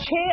6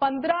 15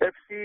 FC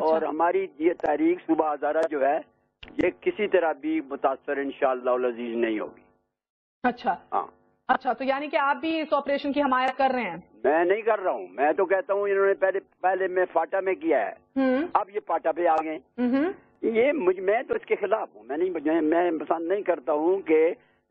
اور ہماری یہ تحریک صبح ہزارہ جو ہے یہ کسی طرح بھی متاثر انشاءاللہ العزیز نہیں ہوگی. اچھا ہاں اچھا، تو یعنی کہ آپ بھی اس آپریشن کی حمایت کر رہے ہیں؟ میں نہیں کر رہا ہوں، میں تو کہتا ہوں انہوں نے پہلے میں فاٹا میں کیا ہے، اب یہ پاٹا پہ آ گئے. یہ میں تو اس کے خلاف ہوں. میں پسند نہیں کرتا ہوں کہ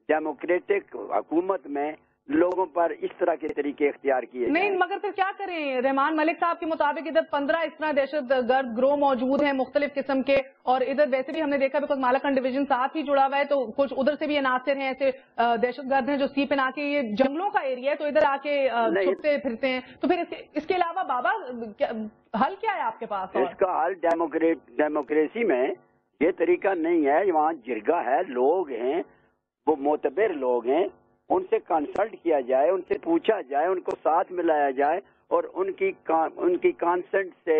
ڈیموکریٹک حکومت میں لوگوں پر اس طرح کے طریقے اختیار کیے جائیں. نہیں مگر پھر کیا کریں؟ رحمان ملک صاحب کے مطابق ادھر 15 اس طرح دہشت گرد گروہ موجود ہیں مختلف قسم کے، اور ادھر ویسے بھی ہم نے دیکھا بیکاز مالاکنڈ ڈویژن ساتھ ہی جڑا ہوا ہے، تو کچھ ادھر سے بھی عناصر ہیں ایسے دہشت گرد ہیں جو سی پہ آ کے، یہ جنگلوں کا ایریا ہے تو ادھر آ کے چھپتے پھرتے ہیں. تو پھر اس کے علاوہ بابا حل کیا ہے آپ کے پاس؟ اس کا حل ڈیموکریسی میں یہ طریقہ نہیں ہے. وہاں جرگہ ہے، لوگ ہیں، وہ معتبر لوگ ہیں، ان سے کنسلٹ کیا جائے، ان سے پوچھا جائے، ان کو ساتھ ملایا جائے اور ان کی کانسنٹ سے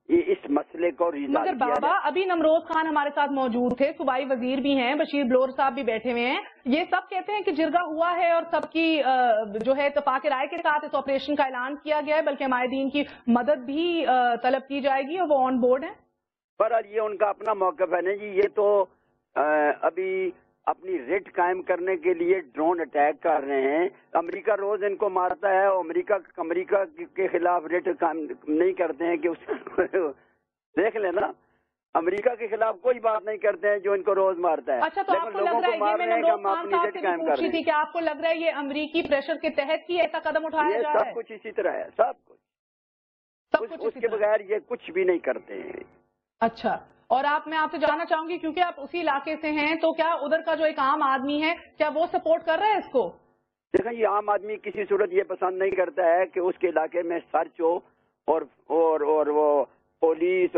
اس مسئلے کو ریزالو کیا جائے. مگر بابا ابھی نمروز خان ہمارے ساتھ موجود تھے، صوبائی وزیر بھی ہیں، بشیر بلور صاحب بھی بیٹھے ہوئے ہیں، یہ سب کہتے ہیں کہ جرگہ ہوا ہے اور سب کی جو ہے اتفاق رائے کے ساتھ اس آپریشن کا اعلان کیا گیا ہے، بلکہ مائدین کی مدد بھی طلب کی جائے گی اور وہ آن بورڈ ہیں. پر یہ ان کا اپنا موقف ہے نا جی. یہ تو ابھی اپنی ریٹ قائم کرنے کے لیے ڈرون اٹیک کر رہے ہیں. امریکہ روز ان کو مارتا ہے، امریکہ کے خلاف ریٹ قائم نہیں کرتے ہیں کہ دیکھ لیں نا، امریکہ کے خلاف کوئی بات نہیں کرتے ہیں جو ان کو روز مارتا ہے. اچھا، تو آپ کو لگ رہا ہے، یہ میں نمروز خان صاحب سے پوچھی تھی کہ آپ کو لگ رہا ہے یہ امریکی پریشر کے تحت ہی ایسا قدم اٹھایا جا رہا ہے؟ سب کچھ اسی طرح ہے، سب کچھ اس کے بغیر یہ کچھ بھی نہیں کرتے ہیں. اچھا، اور میں آپ سے جاننا چاہوں گی کیونکہ آپ اسی علاقے سے ہیں، تو کیا ادھر کا جو ایک عام آدمی ہے کیا وہ سپورٹ کر رہا ہے اس کو؟ دیکھیں یہ عام آدمی کسی صورت یہ پسند نہیں کرتا ہے کہ اس کے علاقے میں سرچ ہو اور وہ پولیس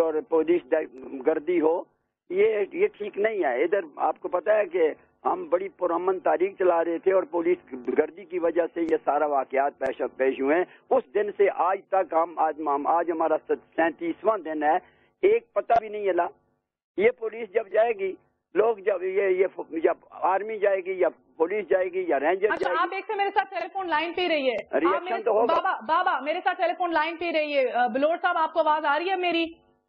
گردی ہو. یہ ٹھیک نہیں ہے. ادھر آپ کو پتا ہے کہ ہم بڑی پرامن تاریخ چلا رہے تھے اور پولیس گردی کی وجہ سے یہ سارا واقعات پیش ہوئے ہیں. اس دن سے آج تک آج ہمارا 37واں دن ہے، ایک پتہ بھی نہیں ہلا. یہ پولیس جب جائے گی، لوگ جب آرمی جائے گی یا پولیس جائے گی یا رینجر جائے گی. اچھا، آپ ایک سے میرے ساتھ ٹیلی فون لائن پہ رہیے. ریئیکشن تو ہوگا. بابا میرے ساتھ ٹیلی فون لائن پہ رہیے. بلور صاحب آپ کو آواز آ رہی ہے میری؟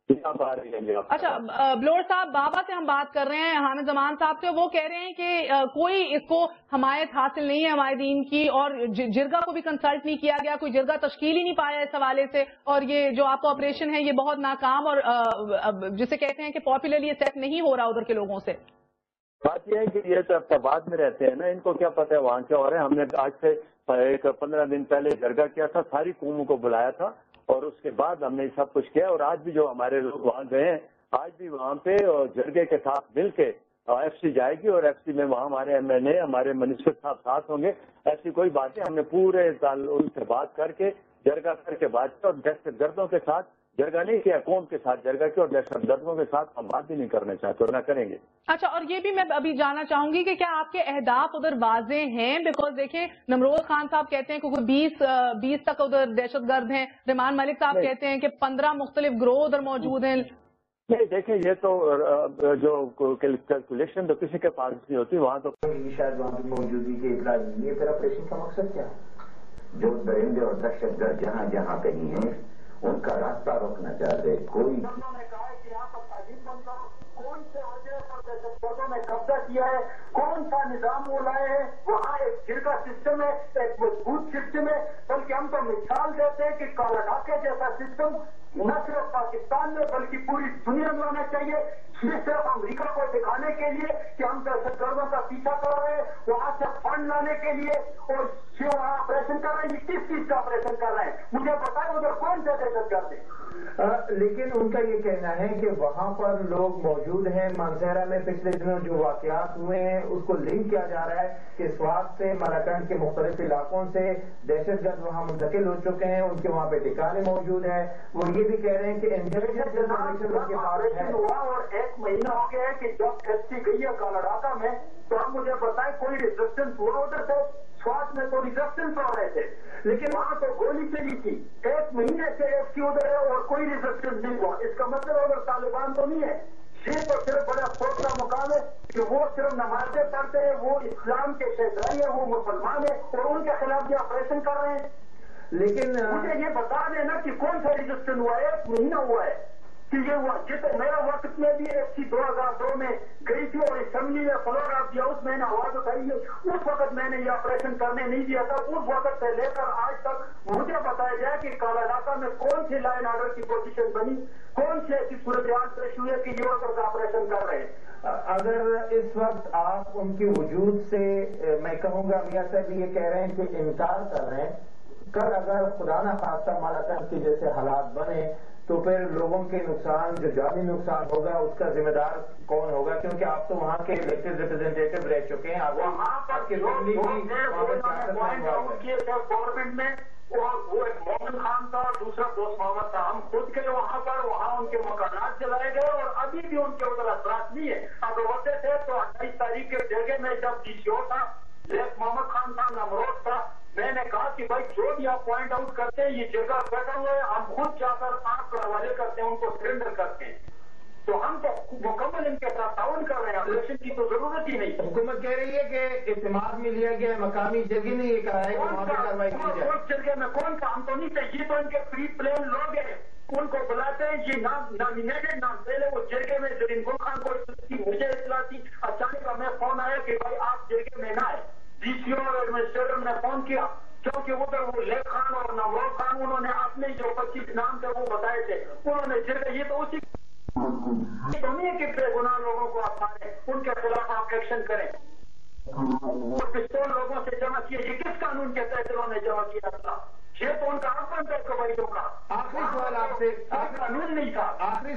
اچھا بلور صاحب، بابا سے ہم بات کر رہے ہیں، حامد زمان صاحب سے. وہ کہہ رہے ہیں کہ کوئی اس کو حمایت حاصل نہیں ہے ہمائدین کی، اور جرگہ کو بھی کنسلٹ نہیں کیا گیا، کوئی جرگہ تشکیل ہی نہیں پایا اس حوالے سے، اور یہ جو آپ کا آپریشن ہے یہ بہت ناکام اور جسے کہتے ہیں کہ پاپولرلی ایکسیپٹ نہیں ہو رہا ادھر کے لوگوں سے. بات یہ ہے کہ یہ تو افغان میں رہتے ہیں نا، ان کو کیا پتہ ہے وہاں کیا ہو رہا ہے. ہم نے آج سے 15 دن پہلے جرگہ کیا تھا، ساری قوموں کو بلایا تھا اور اس کے بعد ہم نے سب کچھ کیا. اور آج بھی جو ہمارے لوگ وہاں گئے ہیں، آج بھی وہاں پہ جرگے کے ساتھ مل کے ایف سی جائے گی اور ایف سی میں وہاں ہمارے ایم این اے، ہمارے منسٹر صاحب ساتھ ہوں گے. ایسی کوئی بات نہیں. ہم نے پورے سال ان سے بات کر کے جرگہ کر کے بات کی، اور دہشت گردوں کے ساتھ جرگہ نہیں کیا، قوم کے ساتھ جرگہ کی، اور دہشت گردوں کے ساتھ ہم بات بھی نہیں کرنا چاہتے اور نہ کریں گے. اچھا، اور یہ بھی میں ابھی جاننا چاہوں گی کہ کیا آپ کے اہداف ادھر واضح ہیں؟ بیکاز دیکھیں نمروز خان صاحب کہتے ہیں کہ 20 تک ادھر دہشت گرد ہیں، رحمان ملک صاحب کہتے ہیں کہ 15 مختلف گروہ ادھر موجود ہیں. نہیں دیکھیں، یہ تو جو کیلکولیشن تو کسی کے پاس نہیں ہوتی. وہاں تو شاید وہاں کی موجودگی کے اطلاع نہیں ہے. پھر آپریشن کا مقصد کیا ہے؟ جو درندے اور دہشت گرد جہاں جہاں کہیں ہیں ان کا راستہ روکنا چاہتے. کوئی کون سے عہدے پر دہشت گردوں نے قبضہ کیا ہے، کون سا نظام وہ لائے ہیں. وہاں ایک جرگہ سسٹم ہے، ایک مضبوط سسٹم ہے. بلکہ ہم تو مثال دیتے ہیں کہ کالا ڈاکے جیسا سسٹم نہ صرف پاکستان میں بلکہ پوری دنیا میں ہونا چاہیے. یہ صرف امریکہ کو دکھانے کے لیے کہ ہم دہشت گردوں کا پیچھا کر رہے ہیں، وہاں سے فنڈ لانے کے لیے، اور یہ وہاں آپریشن کر رہے ہیں. یہ کس چیز کا آپریشن کر رہے ہیں مجھے بتائیں. ادھر کون سے دہشت گرد ہیں؟ لیکن ان کا یہ کہنا ہے کہ وہاں پر لوگ موجود ہیں. مانسہرہ میں پچھلے دنوں جو واقعات ہوئے ہیں اس کو لنک کیا جا رہا ہے کہ سوات سے مالاکنڈ کے مختلف علاقوں سے دہشت گرد وہاں منتقل ہو چکے ہیں، ان کے وہاں پہ ٹھکانے موجود ہیں. وہ یہ بھی کہہ رہے ہیں کہ انٹیلیجنس آپریشن ہوا اور 1 مہینہ ہو گیا ہے کہ جب ایسی گئی ہے کالا ڈاکا میں، تو آپ مجھے بتائیں کوئی ریزسٹنس ہوا ادھر سے؟ سوات میں تو ریزسٹنس ہو رہے تھے، لیکن وہاں تو گولی چلی تھی. 1 مہینے سے ایف سی ادھر ہے اور کوئی ریزسٹنس نہیں ہوا. اس کا مطلب ادھر طالبان تو نہیں ہے. یہ تو صرف بڑا افسوس کا مقام ہے کہ وہ صرف نمازیں پڑھتے ہیں، وہ اسلام کے شہزائی ہیں، وہ مسلمان ہیں اور ان کے خلاف یہ آپریشن کر رہے ہیں. لیکن مجھے یہ بتا دینا کہ کون سا ریزسٹنس ہوا ہے. 1 مہینہ ہوا ہے. کہ یہ ہوا جتنے میرا وقت میں بھی FC 2002 میں گئی تھی اور اسمبلی میں فلور آف دیا، اس میں نے آواز اٹھائی ہے، اس وقت میں نے یہ آپریشن کرنے نہیں دیا تھا۔ اس وقت سے لے کر آج تک مجھے بتایا جائے کہ کالا ڈاکہ میں کون سی لائن آرڈر کی پوزیشن بنی، کون سی ایسی صورتحال پیش ہوئی ہے کہ یہ وقت آپریشن کر رہے ہیں۔ اگر اس وقت آپ ان کی وجود سے میں کہوں گا میاں صاحب یہ کہہ رہے ہیں کہ انکار کر رہے ہیں، کل اگر خدا نہ خواستہ مالاکنڈ کے جیسے حالات بنے تو پھر لوگوں کے نقصان، جو جانی نقصان ہوگا اس کا ذمہ دار کون ہوگا؟ کیونکہ آپ تو وہاں کے الیکٹڈ ریپرزینٹیٹو رہ چکے ہیں، آپ کی فیملی بھی گورنمنٹ میں وہ ایک مومن خان تھا اور دوسرا دوست محمد تھا، ہم خود کے وہاں پر وہاں ان کے مکانات جلائے گئے اور ابھی بھی ان کے اوپر اثرات نہیں ہے۔ اگر ہوتے تھے تو 28 تاریخ کے جگہ میں جب DCO تھا، ایک محمد خان تھا، نمروز تھا، میں نے کہا کہ بھائی جو بھی آپ پوائنٹ آؤٹ کرتے ہیں یہ جگہ بیٹھا ہوا ہے، ہم خود جا کر آپ کے حوالے کرتے ہیں، ان کو سرنڈر کرتے ہیں، تو ہم تو مکمل ان کے ساتھ تعاون کر رہے ہیں، الیکشن کی تو ضرورت ہی نہیں۔ حکومت کہہ رہی ہے کہ اعتماد میں لیا گیا مقامی جگہ نے یہ کہا ہے کہ وہاں پہ کارروائی کی جائے۔ اس جگہ میں کون سا ہم تو نہیں تھے، یہ تو ان کے پری پلان لوگ ہیں، ان کو بلاتے ہیں، یہ نامینیٹڈ نام پہلے وہ جرگے میں زرین گل خان کو مجھے اطلاع تھی، اچانک ہمیں فون آیا کہ بھائی آپ جرگے میں نہ آئے۔ DCO اور ایڈمنسٹریٹر نے فون کیا کیونکہ ادھر وہ لیک خان اور نمروز خان انہوں نے اپنے جو 25 نام تھے وہ بتائے تھے، انہوں نے جرگے یہ تو اسی تو نہیں ہے کہ بے گناہ لوگوں کو آپ ماریں، ان کے خلاف آپ ایکشن کریں اور پستول لوگوں سے جمع کیے، یہ کس قانون کے تحت انہوں نے جمع کیا تھا؟ یہ تو ان کا اپن تھا قبائلیوں کا، آخری سوال آپ سے، قانون نہیں تھا۔ آخری